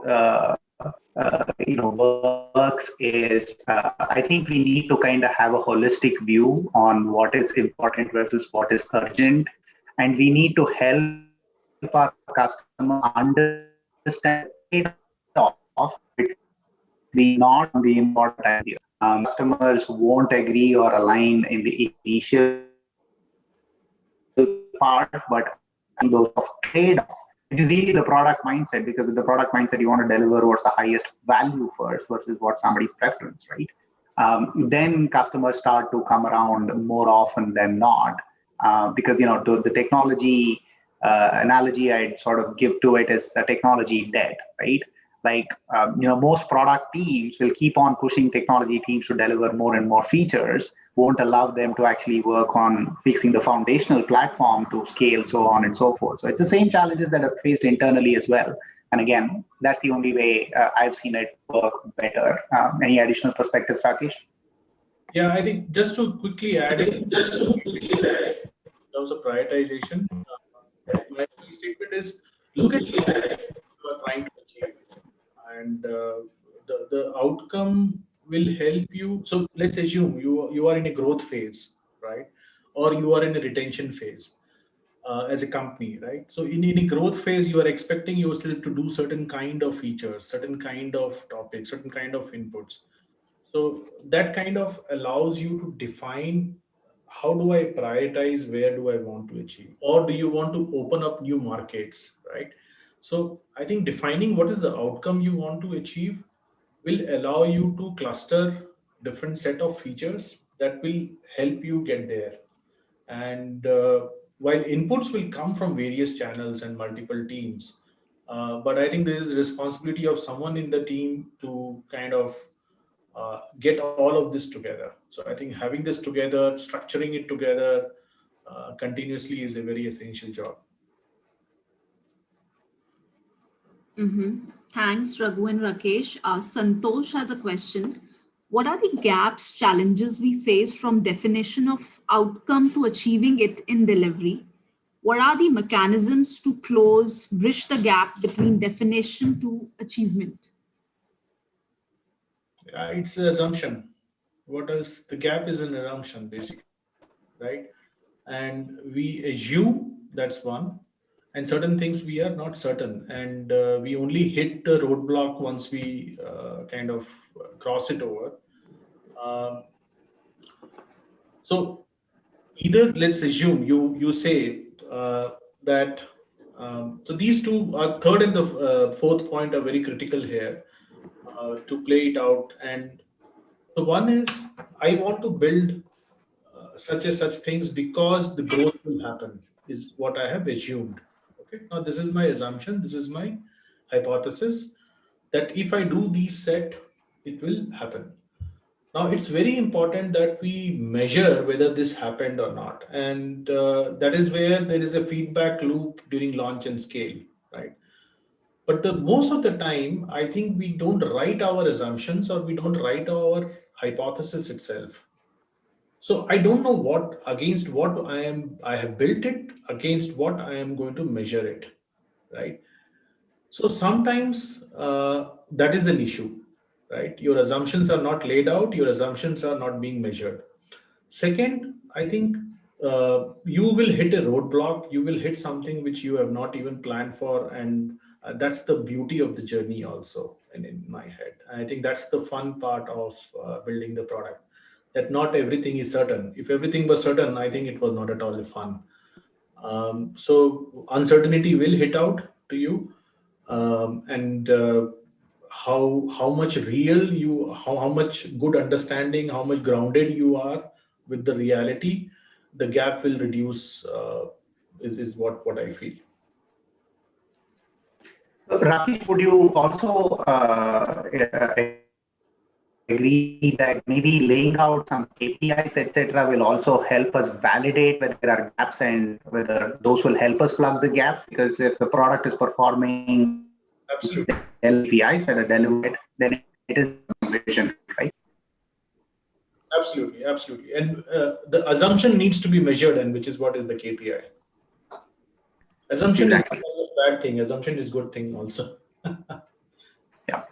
works is I think we need to kind of have a holistic view on what is important versus what is urgent, and we need to help our customer understand trade-off between not the important idea. Customers won't agree or align in the initial part, but those of trade-offs, which is really the product mindset, because with the product mindset, you want to deliver what's the highest value first versus what somebody's preference, right? Then customers start to come around more often than not, because the technology analogy I'd sort of give to it is the technology dead, right? Like most product teams will keep on pushing technology teams to deliver more and more features, won't allow them to actually work on fixing the foundational platform to scale, so on and so forth. So it's the same challenges that are faced internally as well. And again, that's the only way I've seen it work better. Any additional perspectives, Rakesh? Yeah, I think just to quickly add in terms of prioritization, my key statement is look at what you are trying to achieve, and the outcome will help you. So let's assume you are in a growth phase, right, or you are in a retention phase as a company, right? So in a growth phase, you are expecting yourself to do certain kind of features, certain kind of topics, certain kind of inputs. So that kind of allows you to define how do I prioritize, where do I want to achieve, or do you want to open up new markets, right? So I think defining what is the outcome you want to achieve will allow you to cluster different set of features that will help you get there. And while inputs will come from various channels and multiple teams, but I think there is responsibility of someone in the team to kind of get all of this together. So I think having this together, structuring it together continuously is a very essential job. Thanks, Raghu and Rakesh. Santosh has a question. What are the gaps, challenges we face from definition of outcome to achieving it in delivery? What are the mechanisms to bridge the gap between definition to achievement? It's an assumption. What is the gap is an assumption, basically, right? And we assume that's one, and certain things we are not certain, and we only hit the roadblock once we kind of cross it over. Um, so either let's assume you say that so these two are third and the fourth point are very critical here to play it out. And so one is I want to build such as such things because the growth will happen is what I have assumed. Okay, now this is my assumption, this is my hypothesis that if I do these set, it will happen. Now, it's very important that we measure whether this happened or not. And that is where there is a feedback loop during launch and scale, right? But the most of the time, I think we don't write our assumptions or we don't write our hypothesis itself. So I don't know what against what I have built it, against what I am going to measure it, right? So sometimes that is an issue, right? Your assumptions are not laid out, your assumptions are not being measured. Second, I think you will hit a roadblock, you will hit something which you have not even planned for. And that's the beauty of the journey also in my head. I think that's the fun part of building the product, that not everything is certain. If everything was certain, I think it was not at all fun. So uncertainty will hit out to you, and how much real you, how much good understanding, how much grounded you are, with the reality, the gap will reduce, is what I feel. Rakesh, would you also agree that maybe laying out some KPIs, etc., will also help us validate whether there are gaps and whether those will help us plug the gap? Because if the product is performing Absolutely. KPIs that are delivered, then it is vision, right? Absolutely, absolutely. And the assumption needs to be measured, and which is what is the KPI. Assumption Exactly. is not a bad thing. Assumption is good thing also. Yeah.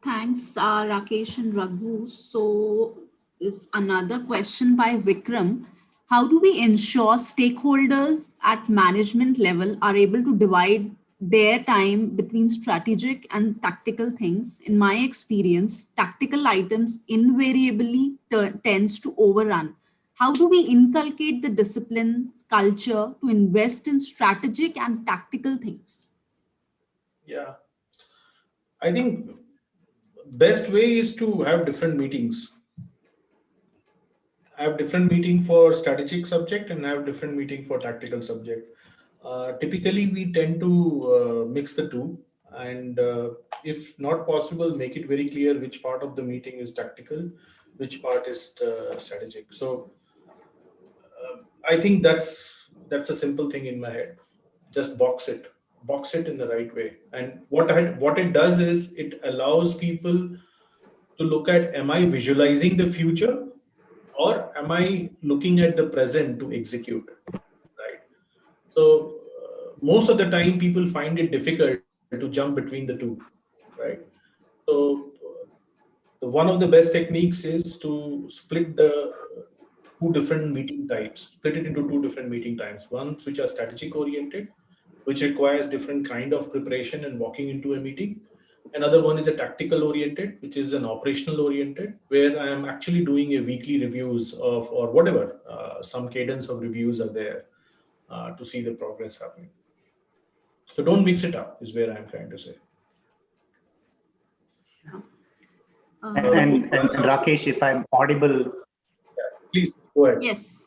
Thanks, Rakesh and Raghu. So, is another question by Vikram. How do we ensure stakeholders at management level are able to divide their time between strategic and tactical things? In my experience, tactical items invariably tends to overrun. How do we inculcate the discipline culture to invest in strategic and tactical things? Yeah, I think best way is to have different meetings. Have different meeting for strategic subject and have different meeting for tactical subject. Typically, we tend to mix the two, and if not possible, make it very clear which part of the meeting is tactical, which part is strategic. So I think that's a simple thing in my head. Just box it in the right way. And what it does is it allows people to look at, am I visualizing the future or am I looking at the present to execute, right? So most of the time people find it difficult to jump between the two, right? So one of the best techniques is to split the two different meeting types, split it into two different meeting types. Ones which are strategic oriented, which requires different kind of preparation and walking into a meeting. Another one is a tactical oriented, which is an operational oriented, where I am actually doing a weekly reviews of, or whatever, some cadence of reviews are there to see the progress happening. So don't mix it up is where I'm trying to say. And Rakesh, if I'm audible, please go ahead. Yes.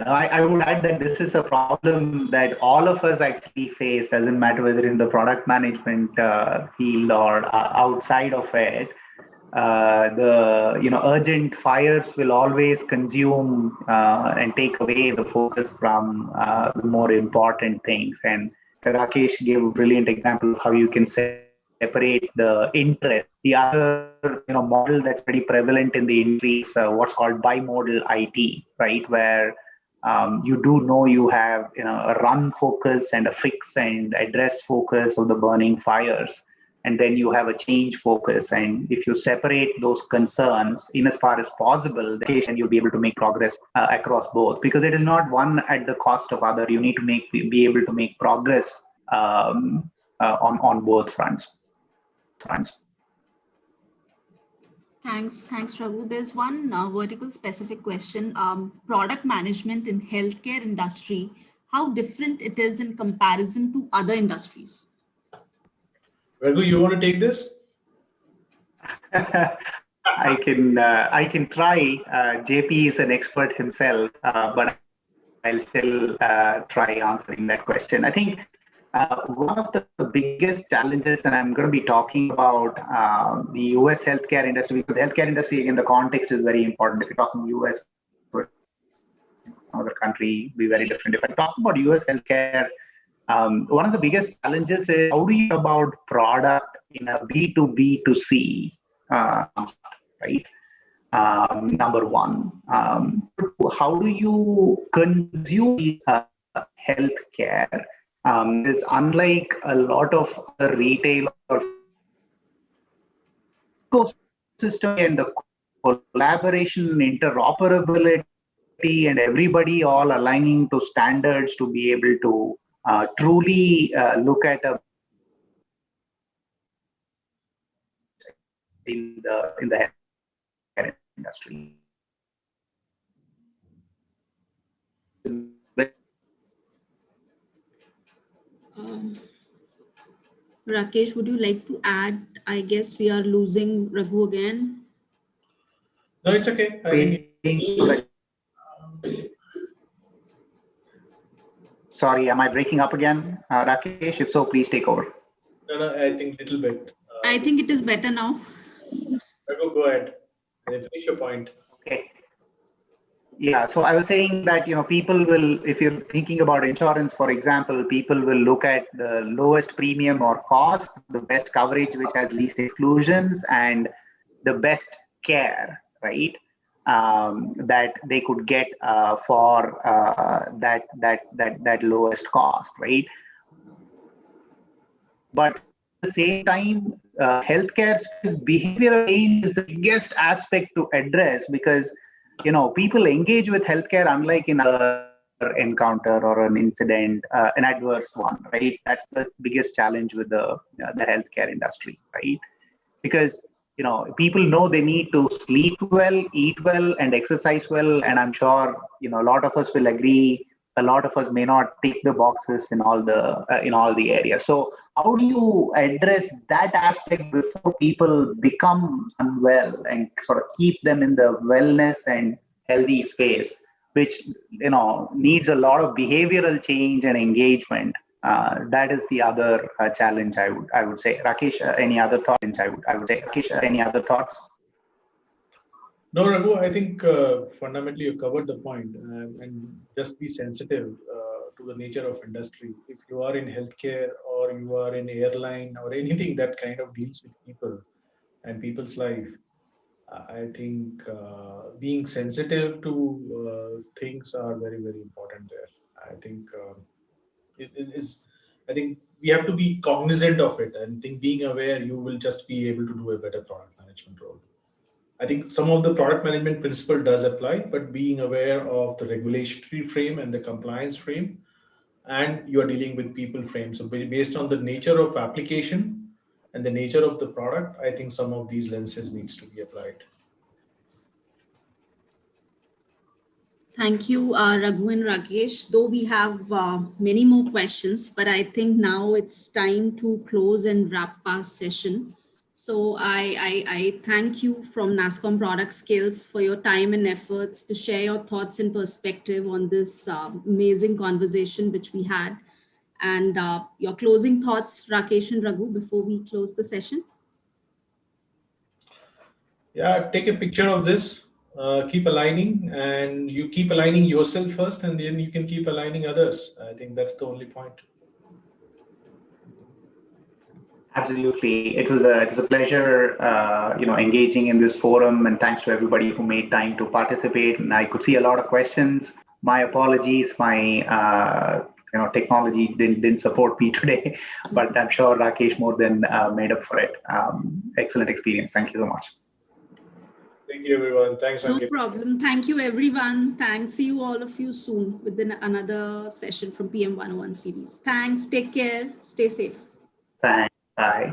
I would add that this is a problem that all of us actually face, doesn't matter whether in the product management field or outside of it. The urgent fires will always consume and take away the focus from the more important things. And Rakesh gave a brilliant example of how you can separate the interest. The other model that's pretty prevalent in the industry is what's called bimodal IT, right? Where you do know you have a run focus and a fix and address focus of the burning fires, and then you have a change focus. And if you separate those concerns in as far as possible, then you'll be able to make progress across both, because it is not one at the cost of other. You need to be able to make progress on both fronts. Thanks, Raghu. There's one vertical specific question. Product management in healthcare industry, how different it is in comparison to other industries? Raghu, you want to take this? I can try. JP is an expert himself, but I'll still try answering that question. I think one of the biggest challenges, and I'm going to be talking about the US healthcare industry, because the healthcare industry, again, the context is very important. If you're talking US or some other country, be very different. If I talk about US healthcare, one of the biggest challenges is how do you talk about product in a B2B2C, right? Number one, how do you consume healthcare? Is unlike a lot of other retail or ecosystem, and the collaboration and interoperability and everybody all aligning to standards to be able to truly look at a in the healthcare industry. Rakesh, would you like to add? I guess we are losing Raghu again. No, it's okay. I think. Sorry, am I breaking up again, Rakesh? If so, please take over. No, I think little bit. I think it is better now. Go ahead. Finish your point. Okay. Yeah, so I was saying that, people will, if you're thinking about insurance, for example, people will look at the lowest premium or cost, the best coverage, which has least exclusions, and the best care, right? That they could get for that lowest cost, right? But at the same time, healthcare behavioral change is the biggest aspect to address, because people engage with healthcare unlike in other encounter or an incident, an adverse one, right? That's the biggest challenge with the healthcare industry, right? Because people know they need to sleep well, eat well, and exercise well, and I'm sure a lot of us will agree. A lot of us may not tick the boxes in all the areas. So how do you address that aspect before people become unwell and sort of keep them in the wellness and healthy space, which needs a lot of behavioral change and engagement? That is the other challenge I would say. Rakesh, any other thoughts? I would say. Rakesh, any other thoughts? No, Raghu, I think fundamentally you covered the point, and just be sensitive to the nature of industry. If you are in healthcare or you are in airline or anything that kind of deals with people and people's life, I think being sensitive to things are very, very important there. I think I think we have to be cognizant of it, and think being aware, you will just be able to do a better product management role. I think some of the product management principle does apply, but being aware of the regulatory frame and the compliance frame, and you are dealing with people frame. So based on the nature of application and the nature of the product, I think some of these lenses needs to be applied. Thank you, Raghu and Rakesh. Though we have many more questions, but I think now it's time to close and wrap our session. So I thank you from NASSCOM Product Skills for your time and efforts to share your thoughts and perspective on this amazing conversation which we had. And your closing thoughts, Rakesh and Raghu, before we close the session? Yeah, take a picture of this. Keep aligning, and you keep aligning yourself first, and then you can keep aligning others. I think that's the only point. Absolutely, it was a pleasure, engaging in this forum, and thanks to everybody who made time to participate. And I could see a lot of questions. My apologies, my technology didn't support me today, but I'm sure Rakesh more than made up for it. Excellent experience. Thank you so much. Thank you, everyone. Thanks, No Ankit. problem. Thank you, everyone. Thanks. See you all of you soon within another session from PM101 series. Thanks. Take care. Stay safe. Thanks. Bye.